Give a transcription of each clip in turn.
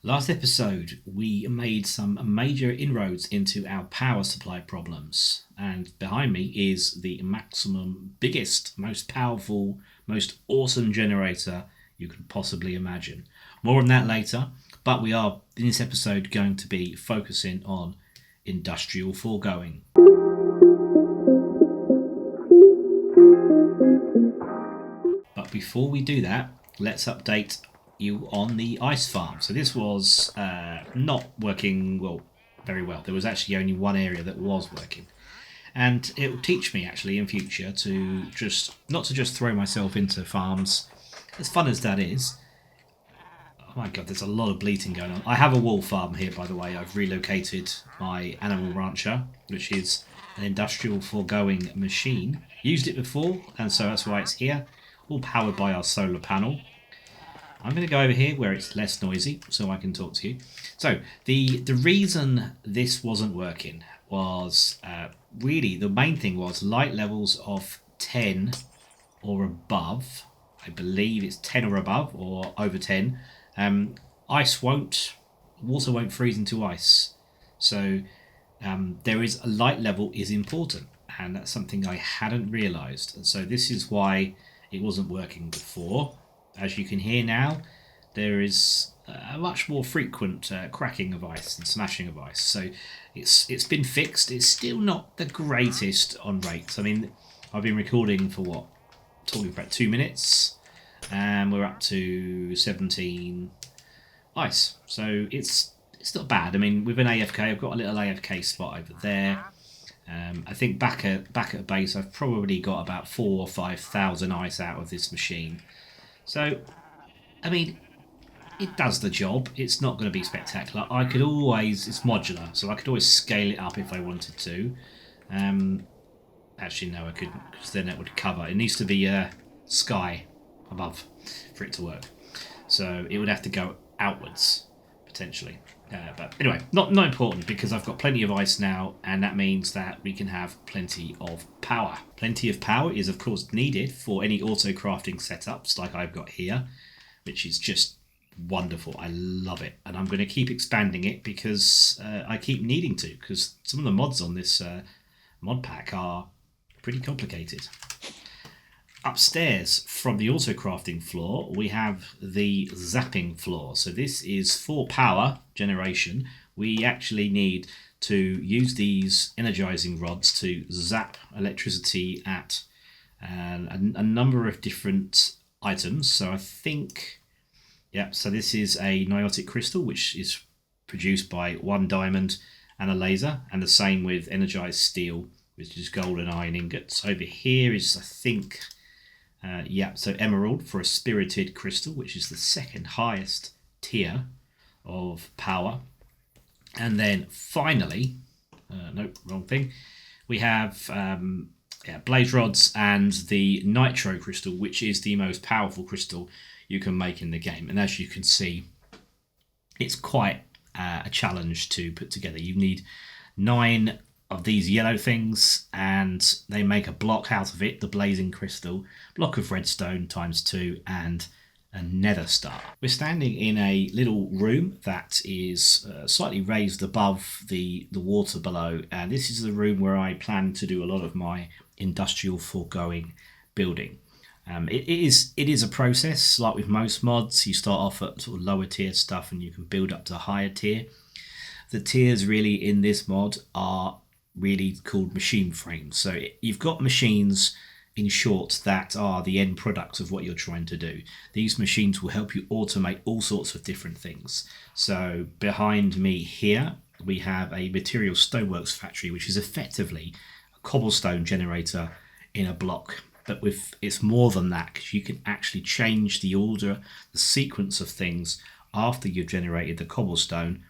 Last episode, we made some major inroads into our power supply problems, and behind me is the maximum, biggest, most powerful, most awesome generator you could possibly imagine. More on that later, but we are, in this episode, going to be focusing on Industrial Foregoing. But before we do that, let's update you on the ice farm. So this was not working very well. There was actually only one area that was working, and it will teach me actually in future to not to just throw myself into farms, as fun as that is. Oh my god, there's a lot of bleating going on. I have a wool farm here, by the way. I've relocated my animal rancher, which is an Industrial Foregoing machine. Used it before, and so that's why it's here, all powered by our solar panel. I'm going to go over here where it's less noisy so I can talk to you. So the reason this wasn't working was really the main thing was light levels of 10 or above. I believe it's 10 or above or over 10. Water won't freeze into ice. So there is a light level is important, and that's something I hadn't realised. And so this is why it wasn't working before. As you can hear now, there is a much more frequent cracking of ice and smashing of ice. So it's been fixed. It's still not the greatest on rates. I mean, I've been recording for talking for about 2 minutes, and we're up to 17 ice. So it's not bad. I mean, with an AFK, I've got a little AFK spot over there. I think back at base, I've probably got about 4,000 or 5,000 ice out of this machine. So, I mean, it does the job. It's not going to be spectacular. It's modular, so I could always scale it up if I wanted to. Actually, no, I couldn't, because then it would cover. It needs to be sky above for it to work. So it would have to go outwards, potentially. But anyway, not important, because I've got plenty of ice now, and that means that we can have plenty of power. Plenty of power is, of course, needed for any auto-crafting setups like I've got here, which is just wonderful. I love it, and I'm going to keep expanding it because I keep needing to, because some of the mods on this mod pack are pretty complicated. Upstairs from the auto-crafting floor, we have the zapping floor. So this is for power generation. We actually need to use these energizing rods to zap electricity at a number of different items. So I think, so this is a niotic crystal, which is produced by one diamond and a laser, and the same with energized steel, which is gold and iron ingots. Over here is, I think, so emerald for a spirited crystal, which is the second highest tier of power. And then finally, wrong thing, we have blaze rods and the nitro crystal, which is the most powerful crystal you can make in the game. And as you can see, it's quite a challenge to put together. You need 9 of these yellow things, and they make a block out of it, the blazing crystal, block of redstone times 2, and a nether star. We're standing in a little room that is slightly raised above the water below, and this is the room where I plan to do a lot of my Industrial Foregoing building. It is a process, like with most mods. You start off at sort of lower tier stuff and you can build up to higher tier. The tiers really in this mod are really called machine frames. So you've got machines, in short, that are the end product of what you're trying to do. These machines will help you automate all sorts of different things. So behind me here we have a material stoneworks factory, which is effectively a cobblestone generator in a block. But it's more than that, because you can actually change the order, the sequence of things after you've generated the cobblestone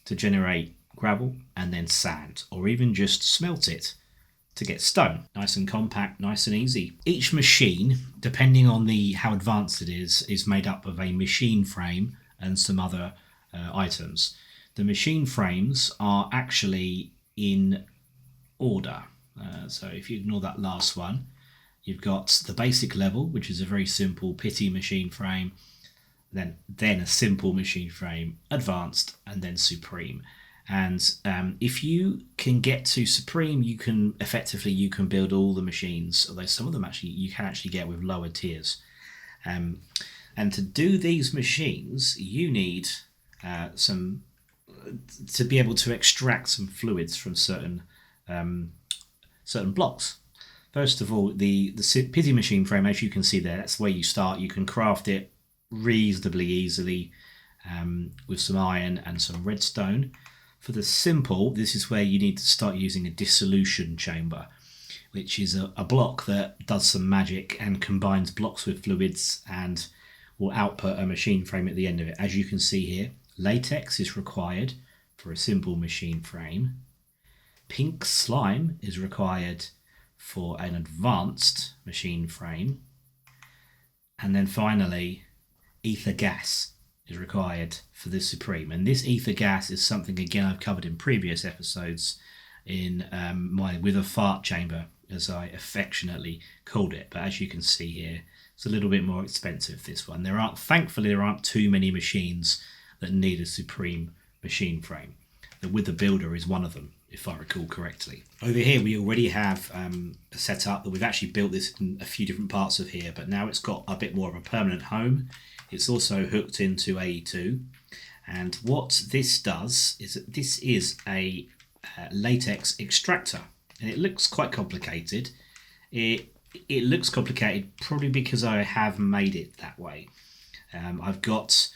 to generate gravel and then sand, or even just smelt it to get stone. Nice and compact, nice and easy. Each machine, depending on how advanced it is made up of a machine frame and some other items. The machine frames are actually in order. So if you ignore that last one, you've got the basic level, which is a very simple pity machine frame. then a simple machine frame, advanced, and then supreme. And if you can get to supreme, you can build all the machines, although some of them you can actually get with lower tiers. And to do these machines, you need to be able to extract some fluids from certain blocks. First of all, the pity machine frame, as you can see there, that's where you start. You can craft it reasonably easily with some iron and some redstone. For the simple, this is where you need to start using a dissolution chamber, which is a block that does some magic and combines blocks with fluids and will output a machine frame at the end of it. As you can see here, latex is required for a simple machine frame. Pink slime is required for an advanced machine frame. And then finally, ether gas is required for the supreme. And this ether gas is something, again, I've covered in previous episodes in my with a fart chamber, as I affectionately called it. But as you can see here, it's a little bit more expensive, this one. Thankfully, there aren't too many machines that need a supreme machine frame. The Wither Builder is one of them, if I recall correctly. Over here, we already have a setup that we've actually built this in a few different parts of here, but now it's got a bit more of a permanent home. It's also hooked into AE2. And what this does is that this is a latex extractor. And it looks quite complicated. It looks complicated probably because I have made it that way. I've got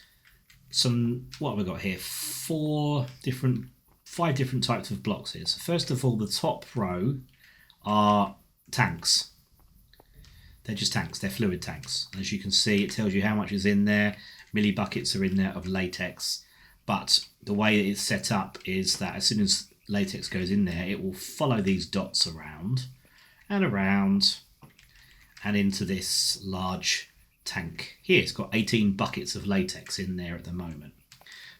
what have I got here? 5 different types of blocks here. So first of all, the top row are tanks. They're just tanks, they're fluid tanks. As you can see, it tells you how much is in there. Millibuckets are in there of latex. But the way it's set up is that as soon as latex goes in there, it will follow these dots around and around and into this large tank here. It's got 18 buckets of latex in there at the moment.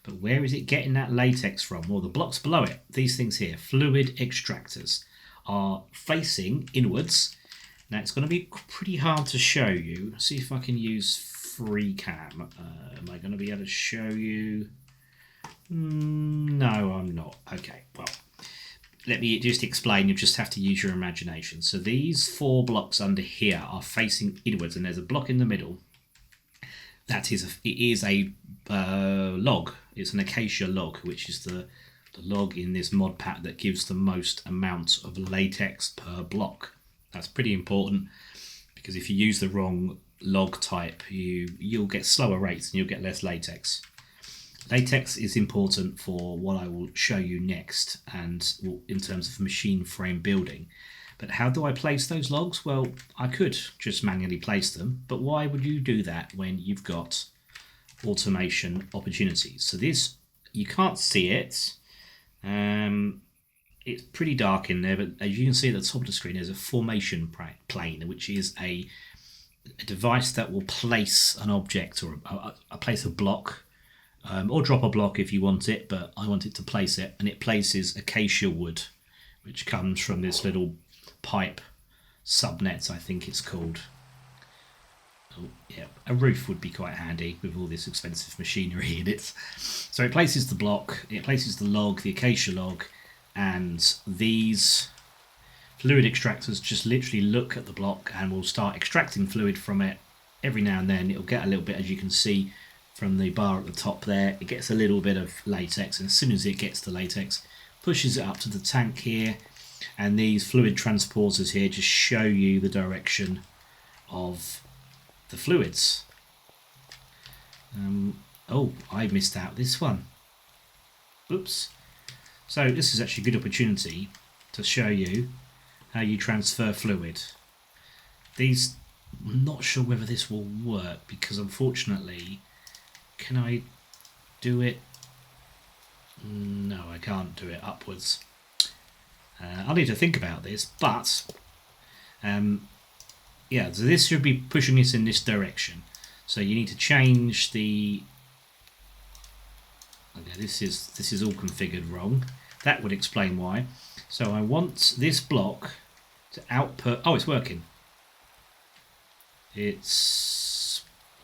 But where is it getting that latex from? Well, the blocks below it, these things here, fluid extractors, are facing inwards. Now, it's going to be pretty hard to show you. Let's see if I can use free cam. Am I going to be able to show you? No, I'm not. Okay, well, let me just explain. You just have to use your imagination. So these 4 blocks under here are facing inwards, and there's a block in the middle. It is a log. It's an acacia log, which is the log in this mod pack that gives the most amount of latex per block. That's pretty important, because if you use the wrong log type, you'll get slower rates and you'll get less latex. Latex is important for what I will show you next, and in terms of machine frame building. But how do I place those logs? Well, I could just manually place them, but why would you do that when you've got automation opportunities? So this, you can't see it. It's pretty dark in there, but as you can see at the top of the screen, there's a formation plane, which is a device that will place an object or place a block, or drop a block if you want it, but I want it to place it, and it places acacia wood, which comes from this little pipe subnet, I think it's called. Oh, yeah, a roof would be quite handy with all this expensive machinery in it. So it places the block, it places the log, the acacia log, and these fluid extractors just literally look at the block and will start extracting fluid from it. Every now and then it'll get a little bit, as you can see from the bar at the top there, it gets a little bit of latex, and as soon as it gets the latex, pushes it up to the tank here, and these fluid transporters here just show you the direction of the fluids. Oh, I missed out this one. Oops. So this is actually a good opportunity to show you how you transfer fluid. I'm not sure whether this will work, because unfortunately, can I do it? No, I can't do it upwards. I'll need to think about this, but yeah, so this should be pushing us in this direction. So you need to change the. Okay, this is all configured wrong. That would explain why. So I want this block to output. Oh, it's working.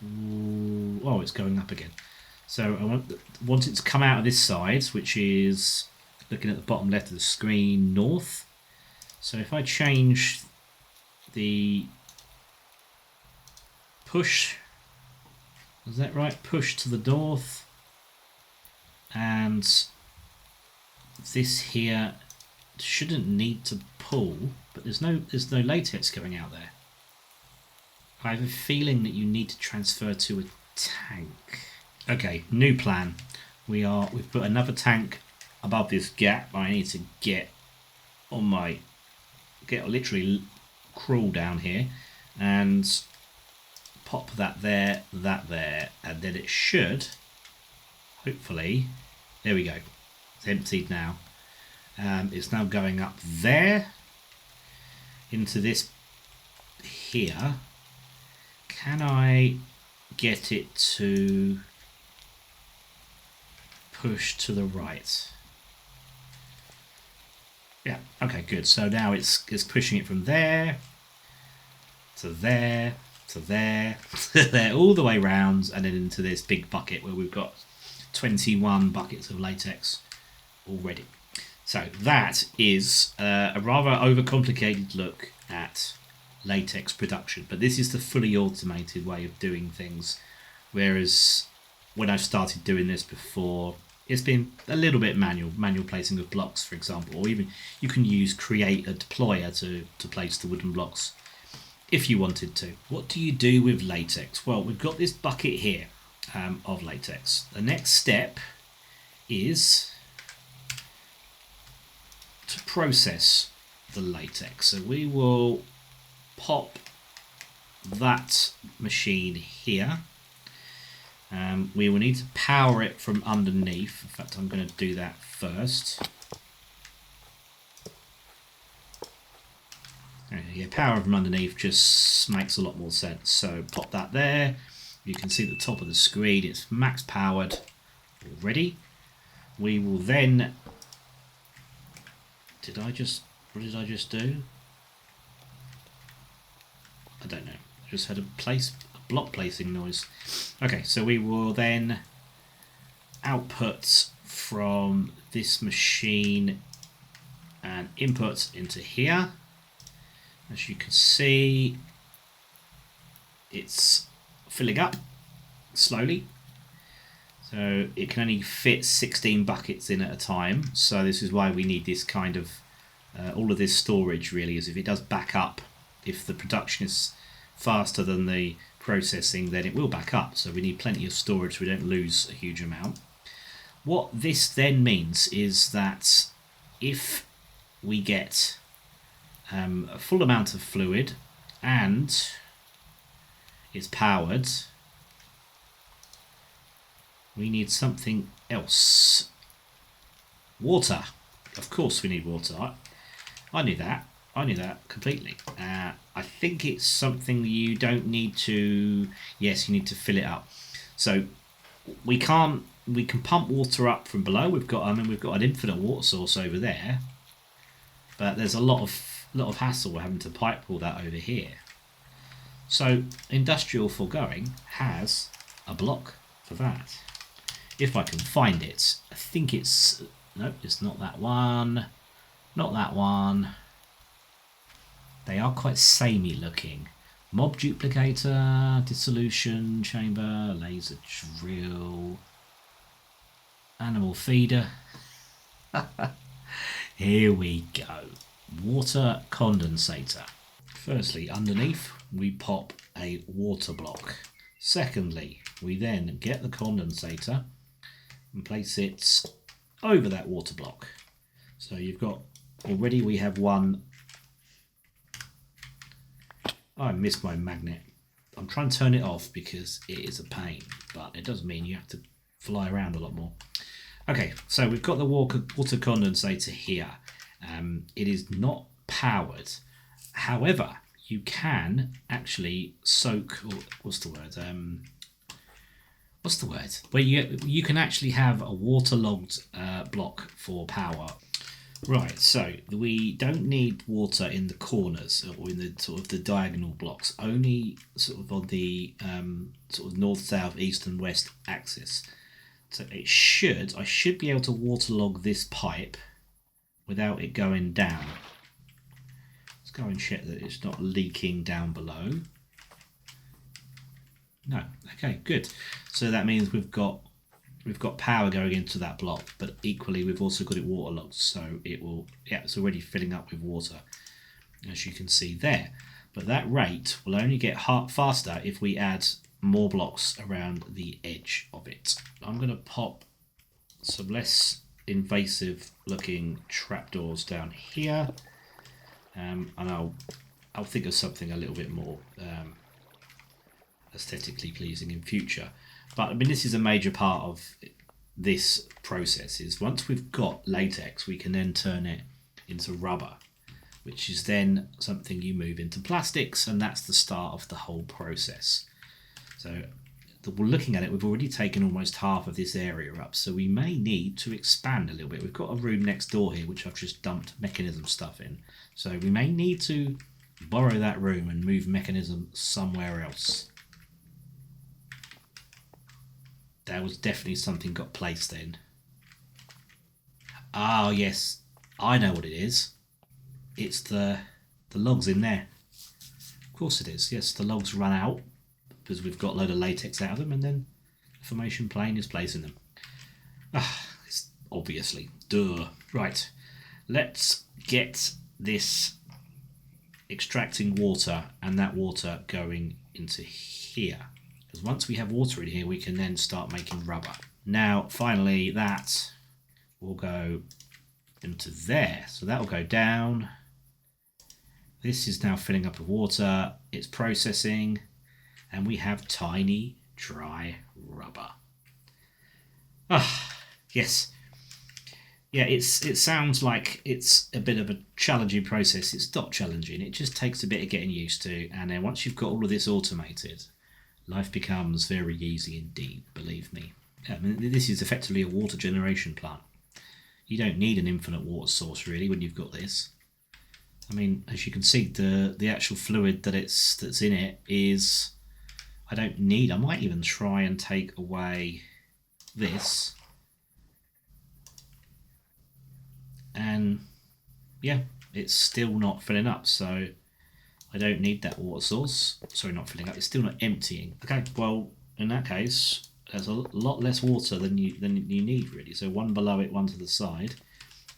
Ooh, oh, it's going up again. So I want it to come out of this side, which is looking at the bottom left of the screen, north. So if I change the push, is that right? Push to the north, and this here shouldn't need to pull, but there's no latex going out there. I have a feeling that you need to transfer to a tank. Okay, new plan. We've put another tank above this gap. I need to literally crawl down here and pop that there, and then it should, hopefully, there we go. It's emptied now. It's now going up there into this here. Can I get it to push to the right? Yeah, okay, good. So now it's pushing it from there to there to there to there, all the way round, and then into this big bucket where we've got 21 buckets of latex already. So that is a rather overcomplicated look at latex production, but this is the fully automated way of doing things, whereas when I've started doing this before, it's been a little bit manual placing of blocks, for example, or even you can use create a deployer to place the wooden blocks if you wanted to. What do you do with latex? Well, we've got this bucket here of latex. The next step is to process the latex. So we will pop that machine here. We will need to power it from underneath. In fact, I'm going to do that first. Yeah, power from underneath just makes a lot more sense. So pop that there. You can see at the top of the screen it's max powered already. We will then... what did I just do? I don't know. I just had a block placing noise. Okay, so we will then output from this machine and input into here. As you can see, it's filling up slowly. So it can only fit 16 buckets in at a time. So this is why we need this kind of, all of this storage really, is if it does back up, if the production is faster than the processing, then it will back up. So we need plenty of storage so we don't lose a huge amount. What this then means is that if we get a full amount of fluid and it's powered, we need something else. Water. Of course we need water. I knew that. I knew that completely. I think it's something you don't need to... yes, you need to fill it up. So we can pump water up from below. We've got an infinite water source over there, but there's a lot of hassle having to pipe all that over here. So Industrial Foregoing has a block for that. If I can find it, I think it's... nope, it's not that one. Not that one. They are quite samey looking. Mob duplicator, dissolution chamber, laser drill, animal feeder. Here we go. Water condensator. Firstly, underneath we pop a water block. Secondly, we then get the condensator and place it over that water block. So you've got, already we have one. Oh, I missed my magnet. I'm trying to turn it off because it is a pain, but it does mean you have to fly around a lot more. Okay, so we've got the water condensator here. It is not powered. However, you can actually soak, or what's the word? Where you can actually have a waterlogged block for power. Right, so we don't need water in the corners or in the sort of the diagonal blocks, only sort of on the sort of north, south, east and west axis. So I should be able to waterlog this pipe without it going down. Let's go and check that it's not leaking down below. No, okay, good. So that means we've got power going into that block, but equally we've also got it waterlogged, so it will, yeah, it's already filling up with water, as you can see there. But that rate will only get faster if we add more blocks around the edge of it. I'm going to pop some less invasive looking trapdoors down here, and I'll think of something a little bit more aesthetically pleasing in future. But I mean, this is a major part of this process, is once we've got latex, we can then turn it into rubber, which is then something you move into plastics, and that's the start of the whole process. So we're looking at it, we've already taken almost half of this area up, so we may need to expand a little bit. We've got a room next door here which I've just dumped mechanism stuff in, so we may need to borrow that room and move mechanism somewhere else. There was definitely something got placed in. Oh yes, I know what it is. It's the logs in there. Of course it is. Yes, the logs run out because we've got a load of latex out of them, and then the formation plane is placing them. It's obviously, duh. Right, let's get this extracting water and that water going into here. Because once we have water in here, we can then start making rubber. Now, finally, that will go into there. So that will go down. This is now filling up with water. It's processing. And we have tiny, dry rubber. Yes. Yeah, it sounds like it's a bit of a challenging process. It's not challenging. It just takes a bit of getting used to. And then once you've got all of this automated, life becomes very easy indeed, believe me. I mean, this is effectively a water generation plant. You don't need an infinite water source really when you've got this. I mean, as you can see, the actual fluid that's in it is, I don't need. I might even try and take away this, and yeah, it's still not filling up. So I don't need that water source. Sorry, not filling up. It's still not emptying. Okay, well, in that case, there's a lot less water than you need, really. So one below it, one to the side.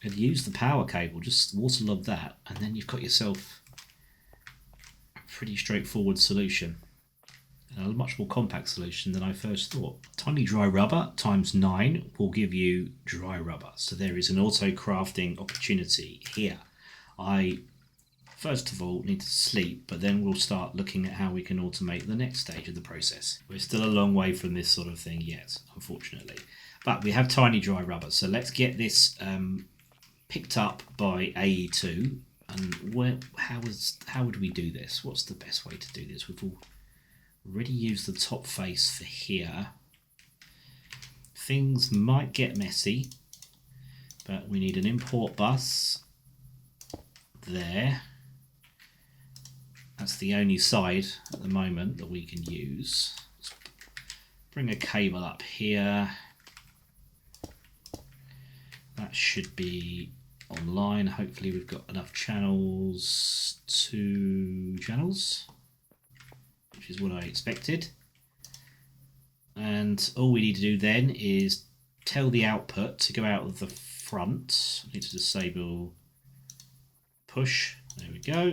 And use the power cable, just waterlog that, and then you've got yourself a pretty straightforward solution. And a much more compact solution than I first thought. Tiny dry rubber times 9 will give you dry rubber. So there is an auto crafting opportunity here. I first of all need to sleep, but then we'll start looking at how we can automate the next stage of the process. We're still a long way from this sort of thing yet, unfortunately. But we have tiny dry rubber, so let's get this picked up by AE2. And how would we do this? What's the best way to do this? We've already used the top face for here. Things might get messy, but we need an import bus there. That's the only side at the moment that we can use. Let's bring a cable up here. That should be online. Hopefully we've got enough channels, 2 channels, which is what I expected. And all we need to do then is tell the output to go out of the front. I need to disable push. There we go.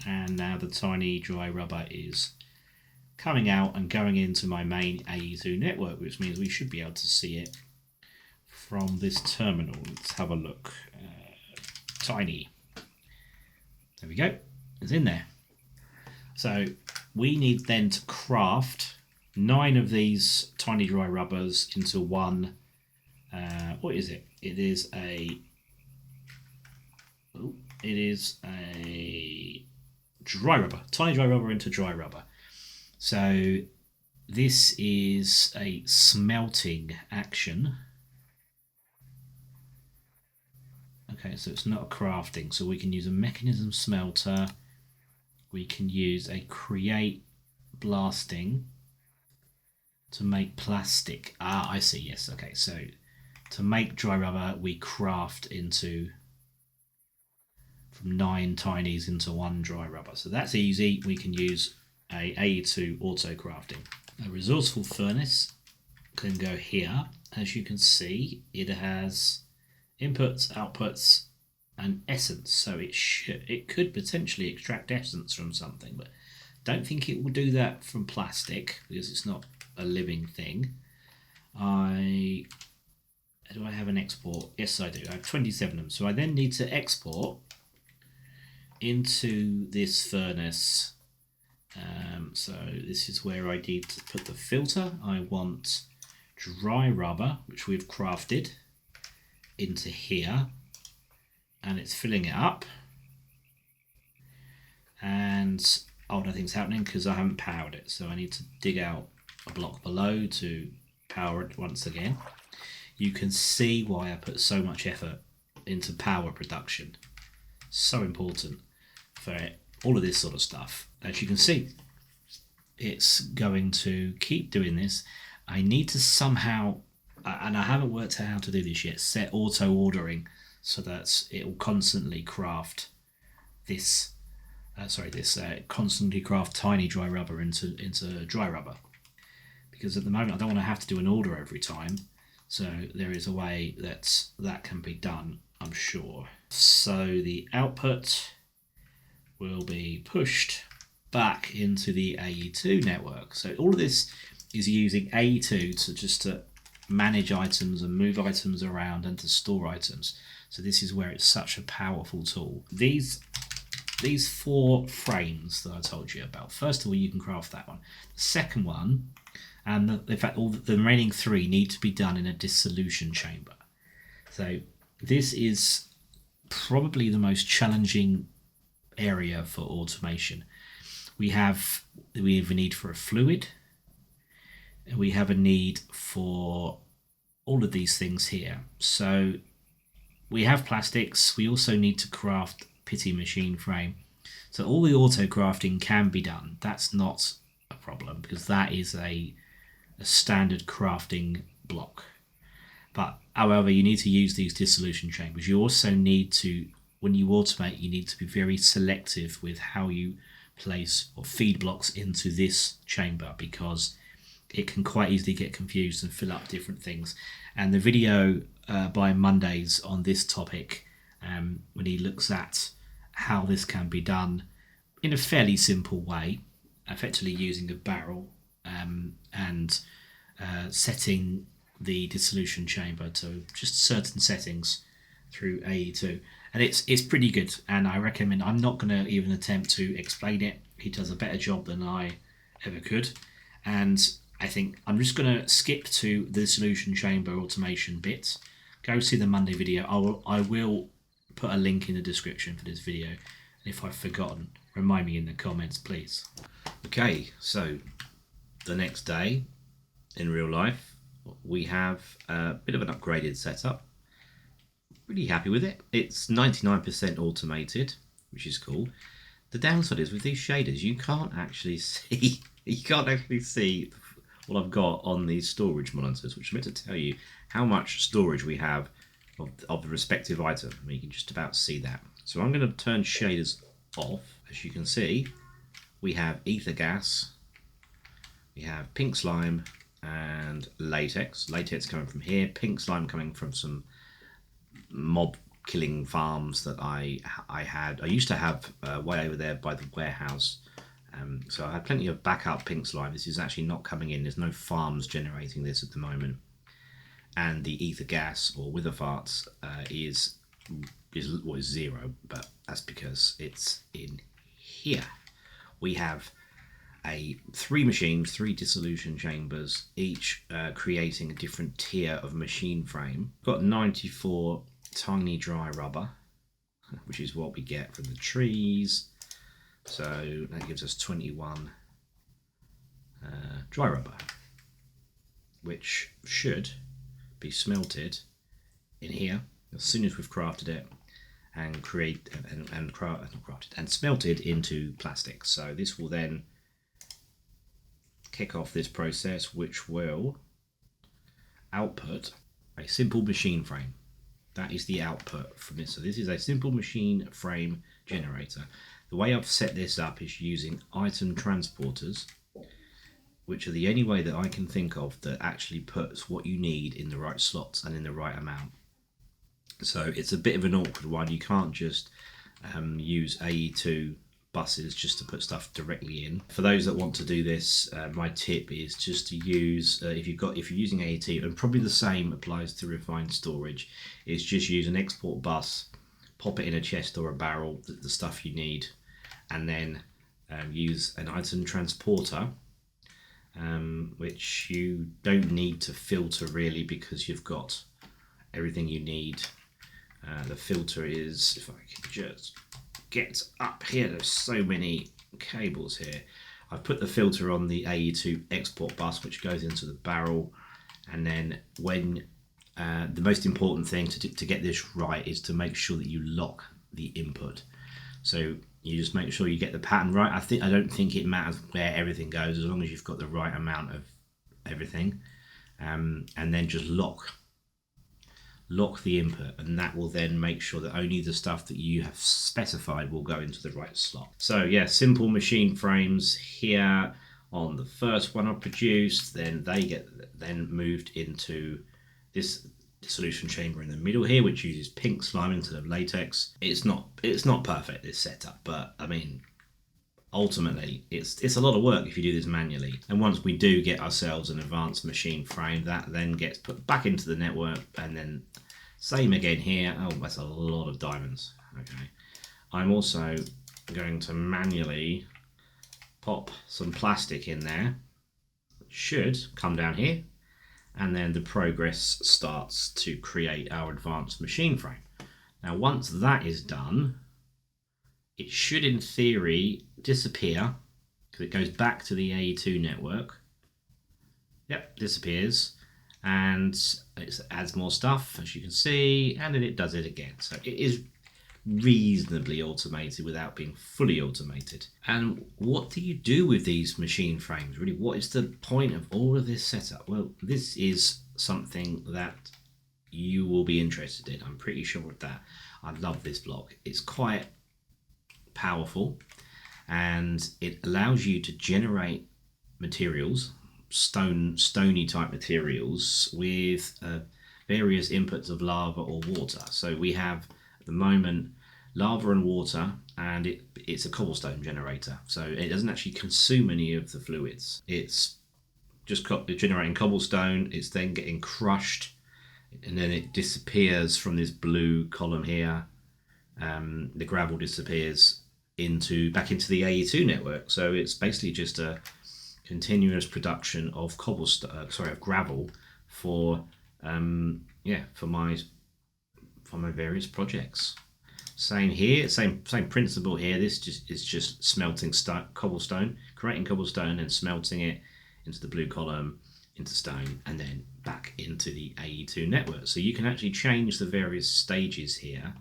And now the tiny dry rubber is coming out and going into my main AE2 network, which means we should be able to see it from this terminal. Let's have a look. Tiny. There we go. It's in there. So we need then to craft 9 of these tiny dry rubbers into one. What is it? It is a dry rubber. Tiny dry rubber into dry rubber. So this is a smelting action. Okay, so it's not a crafting, so we can use a mechanism smelter. We can use a create blasting to make plastic. Ah, I see, yes. Okay, so to make dry rubber, we craft into from 9 tinies into 1 dry rubber. So that's easy. We can use a A2 auto crafting. A resourceful furnace can go here. As you can see, it has inputs, outputs, and essence. So it could potentially extract essence from something, but don't think it will do that from plastic because it's not a living thing. Do I have an export? Yes, I do. I have 27 of them. So I then need to export into this furnace. So this is where I need to put the filter. I want dry rubber, which we've crafted, into here, and it's filling it up. And nothing's happening because I haven't powered it, so I need to dig out a block below to power it once again. You can see why I put so much effort into power production. So important for all of this sort of stuff. As you can see, it's going to keep doing this. I need to somehow, and I haven't worked out how to do this yet, set auto ordering so that it will constantly craft this constantly craft tiny dry rubber into dry rubber, because at the moment I don't want to have to do an order every time. So there is a way that can be done, I'm sure. So the output will be pushed back into the AE2 network. So all of this is using AE2 to manage items and move items around and to store items. So this is where it's such a powerful tool. These 4 frames that I told you about, first of all, you can craft that one. The second one, and in fact all the remaining 3 need to be done in a dissolution chamber. So this is probably the most challenging area for automation. We have a need for a fluid, and we have a need for all of these things here. So we have plastics. We also need to craft pity machine frame. So all the auto crafting can be done. That's not a problem because that is a standard crafting block. But however, you need to use these dissolution chambers. You also need to, when you automate, you need to be very selective with how you place or feed blocks into this chamber, because it can quite easily get confused and fill up different things. And the video by Mondays on this topic, when he looks at how this can be done in a fairly simple way, effectively using a barrel and setting the dissolution chamber to just certain settings through AE2, and it's pretty good, and I recommend. I'm not going to even attempt to explain it. He does a better job than I ever could, and I think I'm just going to skip to the dissolution chamber automation bit. Go see the Monday video. I will put a link in the description for this video, and if I've forgotten, remind me in the comments, please. Okay, so the next day in real life, we have a bit of an upgraded setup. Really happy with it. It's 99% automated, which is cool. The downside is with these shaders, you can't actually see what I've got on these storage monitors, which are meant to tell you how much storage we have of the respective item. I mean, you can just about see that. So I'm going to turn shaders off. As you can see, we have ether gas, we have pink slime and latex. Latex coming from here, pink slime coming from some mob killing farms that I used to have way over there by the warehouse. So I had plenty of backup pink slime. This is actually not coming in. There's no farms generating this at the moment. And the ether gas or wither farts is 0, but that's because it's in here. We have 3 machines, 3 dissolution chambers, each creating a different tier of machine frame. Got 94 tiny dry rubber, which is what we get from the trees. So that gives us 21 dry rubber, which should be smelted in here as soon as we've crafted it. and create and crafted and smelted into plastic. So this will then kick off this process, which will output a simple machine frame. That is the output from this. So this is a simple machine frame generator. The way I've set this up is using item transporters, which are the only way that I can think of that actually puts what you need in the right slots and in the right amount. So it's a bit of an awkward one. You can't just use AE2 buses just to put stuff directly in. For those that want to do this, my tip is just to use, if you're using AE2, and probably the same applies to refined storage, is just use an export bus, pop it in a chest or a barrel, the stuff you need, and then use an item transporter, which you don't need to filter really because you've got everything you need. The filter is, if I can just get up here, there's so many cables here. I've put the filter on the AE2 export bus, which goes into the barrel, and then when the most important thing to get this right is to make sure that you lock the input. So you just make sure you get the pattern right. I don't think it matters where everything goes as long as you've got the right amount of everything, and then just lock the input, and that will then make sure that only the stuff that you have specified will go into the right slot. So yeah, simple machine frames here on the first one I produced, then they get moved into this solution chamber in the middle here, which uses pink slime instead of latex. It's not perfect, this setup, but I mean, ultimately it's a lot of work if you do this manually. And once we do get ourselves an advanced machine frame, that then gets put back into the network, and then same again here. Oh, that's a lot of diamonds. Okay, I'm also going to manually pop some plastic in there. It should come down here, and then the progress starts to create our advanced machine frame. Now once that is done, it should in theory disappear because it goes back to the AE2 network. Yep, disappears, and it adds more stuff, as you can see, and then it does it again. So it is reasonably automated without being fully automated. And what do you do with these machine frames? Really, what is the point of all of this setup? Well, this is something that you will be interested in. I'm pretty sure of that. I love this block. It's quite powerful, and it allows you to generate materials, stony type materials, with various inputs of lava or water. So we have at the moment lava and water, and it's a cobblestone generator, so it doesn't actually consume any of the fluids. It's just generating cobblestone. It's then getting crushed, and then it disappears from this blue column here. The gravel disappears back into the AE2 network. So it's basically just a continuous production of of gravel for my various projects. Same here, same principle here. This is just smelting cobblestone, creating cobblestone and smelting it into the blue column, into stone, and then back into the AE2 network. So you can actually change the various stages here.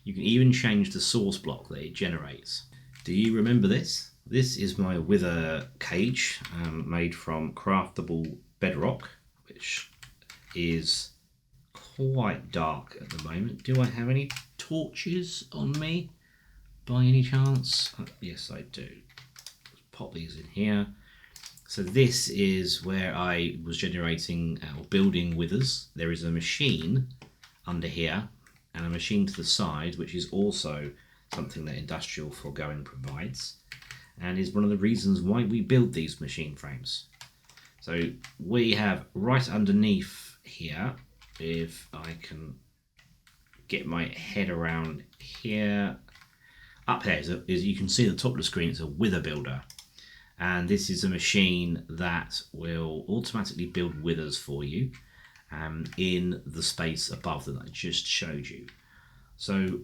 You can even change the source block that it generates. Do you remember this? This is my wither cage, made from craftable bedrock, which is quite dark at the moment. Do I have any torches on me by any chance? Yes, I do. Let's pop these in here. So this is where I was generating or building withers. There is a machine under here and a machine to the side, which is also something that Industrial Foregoing provides, and is one of the reasons why we build these machine frames. So we have right underneath here, if I can get my head around here, up here is you can see at the top of the screen, it's a wither builder, and this is a machine that will automatically build withers for you in the space above that I just showed you. So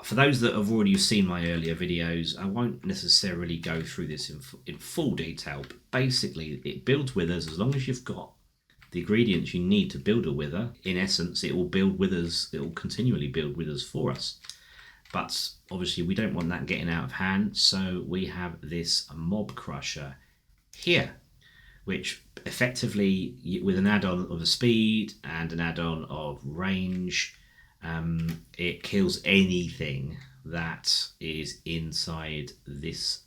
for those that have already seen my earlier videos, I won't necessarily go through this in full detail, but basically it builds withers as long as you've got the ingredients you need to build a wither. In essence, it will build withers, it will continually build withers for us. but obviously we don't want that getting out of hand, so we have this mob crusher here, which effectively, with an add-on of a speed and an add-on of range, it kills anything that is inside this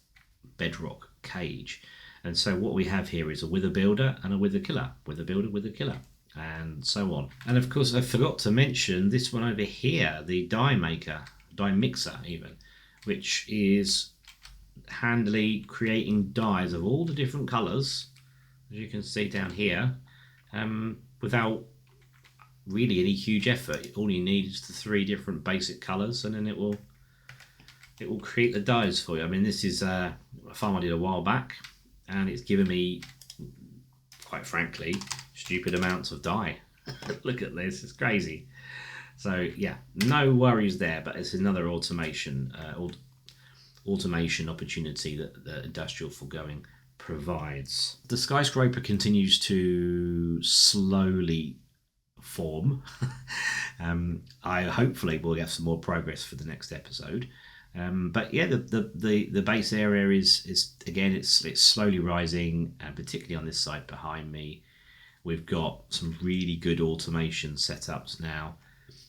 bedrock cage. And so what we have here is a wither builder and a wither killer, wither builder, wither killer, and so on. And of course I forgot to mention this one over here, the die maker, die mixer even, which is handily creating dies of all the different colors, as you can see down here, without really any huge effort. All you need is the 3 different basic colors, and then it will create the dies for you. I mean, this is a farm I did a while back, and it's given me, quite frankly, stupid amounts of dye. Look at this, it's crazy. So yeah, no worries there, but it's another automation opportunity that Industrial Foregoing provides. The skyscraper continues to slowly form. I hopefully will get some more progress for the next episode. But yeah, the base area is again, it's slowly rising, and particularly on this side behind me, we've got some really good automation setups now.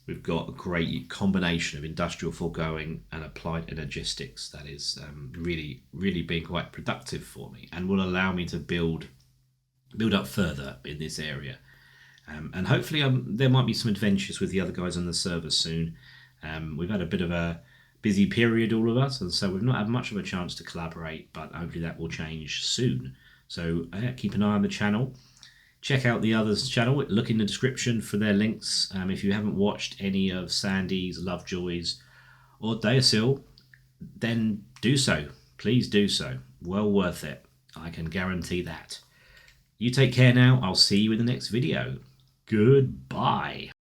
We've got a great combination of Industrial Foregoing and applied energistics that is really being quite productive for me, and will allow me to build up further in this area. And hopefully there might be some adventures with the other guys on the server soon. We've had a bit of a busy period, all of us, and so we've not had much of a chance to collaborate, but hopefully that will change soon. So keep an eye on the channel. Check out the others' channel. Look in the description for their links. If you haven't watched any of Sandy's, Lovejoy's, or Deosil, then do so. Please do so. Well worth it. I can guarantee that. You take care now. I'll see you in the next video. Goodbye.